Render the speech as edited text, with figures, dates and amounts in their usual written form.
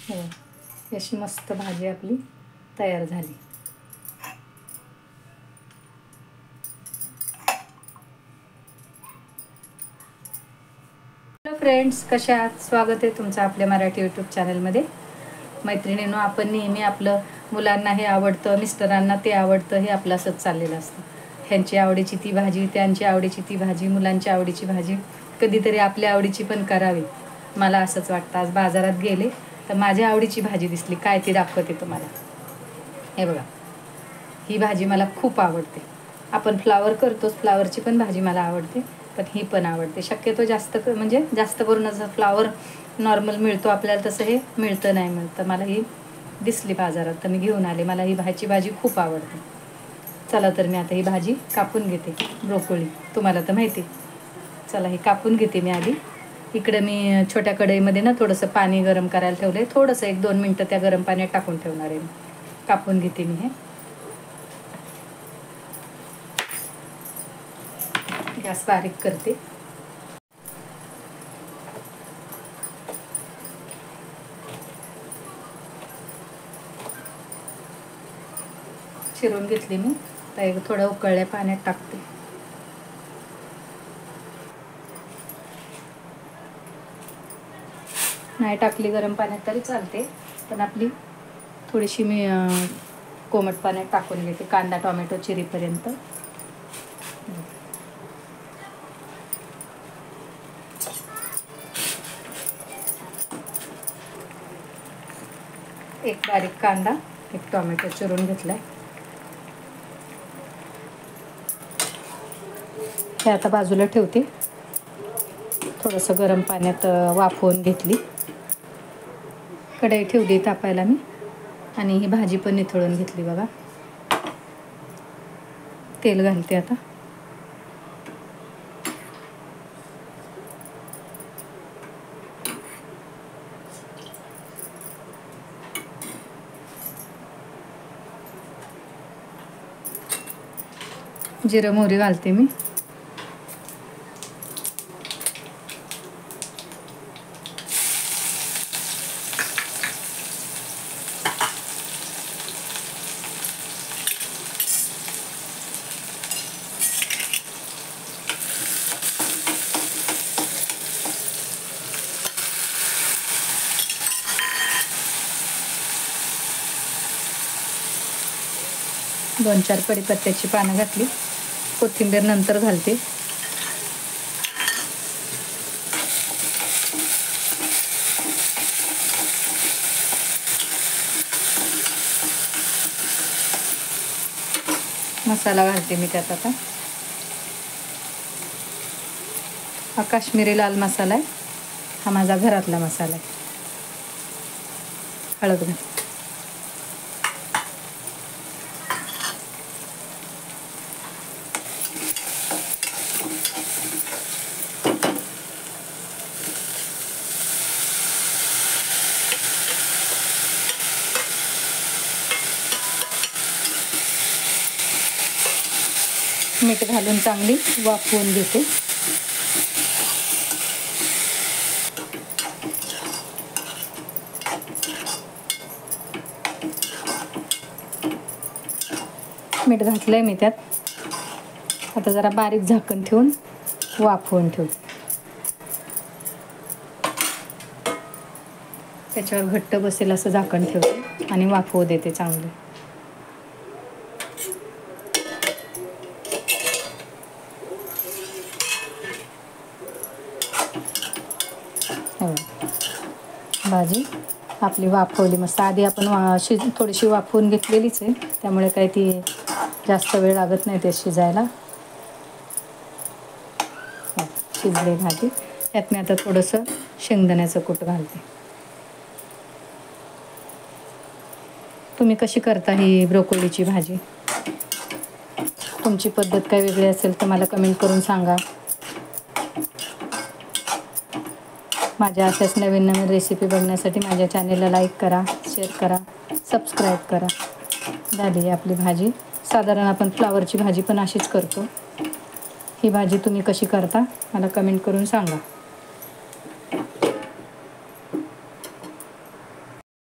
हो, अशी मस्त भाजी आपली तयार झाली. हॅलो फ्रेंड्स, कशा आहात? स्वागत आहे तुमचं आपल्या मराठी यूट्यूब चॅनलमध्ये. मैत्रिणींनो, आपण नेहमी आपलं मुलांना हे आवडतं, मिस्टरांना ते आवडतं, हे आपलं असंच चाललेलं असतं. ह्यांची आवडीची ती भाजी, त्यांची आवडीची ती भाजी, मुलांच्या आवडीची भाजी. कधीतरी आपल्या आवडीची पण करावी, मला असंच वाटतं. आज बाजारात गेले तर माझ्या आवडीची भाजी दिसली. काय ती दाखवते तुम्हाला. हे बघा, ही भाजी मला खूप आवडते. आपण फ्लावर करतोच, फ्लावरची पण भाजी मला आवडते, पण ही पण आवडते. शक्यतो जास्त करून असं फ्लावर नॉर्मल मिळतो आपल्याला, तसं हे मिळतं नाही मिळतं. मला ही दिसली बाजारात तर मी घेऊन आले. मला ही भाजी खूप आवडते. चला तर मी आता ही भाजी कापून घेते. ब्रोकोली तुम्हाला तर माहिती. चला ही कापून घेते मी आधी. इकडे मी छोट्या कढईमध्ये ना थोडंसं पाणी गरम करायला ठेवलं आहे. थोडंसं 1-2 मिनटं त्या गरम पाण्यात टाकून ठेवणार आहे. कापून घेते मी हे. गॅस बारीक करते. चिरून घेतली मी. तर एक थोडं उकळल्या पाण्यात टाकते. नाही टाकली गरम पाण्यात तरी चालते, पण आपली थोडीशी मी कोमट पाण्यात टाकून घेते. कांदा टोमॅटो चिरीपर्यंत. एक बारीक कांदा, एक टोमॅटो चिरून घेतलाय. हे आता बाजूला ठेवते. थोडंसं गरम पाण्यात वाफवून घेतली. कढई ठेवली तापायला मी, आणि ही भाजी पण निथळून घेतली बघा. तेल घालते आता. जिरं मोहरी घालते मी. दोन चार कढीपत्त्याची पानं घातली. कोथिंबीर नंतर घालते. मसाला घालते मी त्यात आता. हा काश्मीरी लाल मसाला आहे. हा माझा घरातला मसाला आहे. हळद घालते. मीठ घालून चांगली वाफवून घेते. मीठ घातलंय मी त्यात. आता जरा बारीक झाकण ठेवून वाफवून ठेवते. त्याच्यावर घट्ट बसेल असं झाकण ठेवते आणि वाफवू देते चांगले. भाजी आपली वाफवली मस्त. आधी आपण थोडीशी वाफवून घेतलेलीच आहे, त्यामुळे काही ती जास्त वेळ लागत नाही ते शिजायला. शिजली भाजी. यात मी आता थोडंसं शेंगदाण्याचं कूट घालते. तुम्ही कशी करता ही ब्रोकोलीची भाजी? तुमची पद्धत काय वेगळी असेल तर मला कमेंट करून सांगा. माझ्या अशाच नवीन नवीन रेसिपी बघण्यासाठी माझ्या चॅनेलला लाईक करा, शेअर करा, सबस्क्राईब करा. झाली आपली भाजी. साधारण आपण फ्लावरची भाजी पण अशीच करतो. ही भाजी तुम्ही कशी करता मला कमेंट करून सांगा.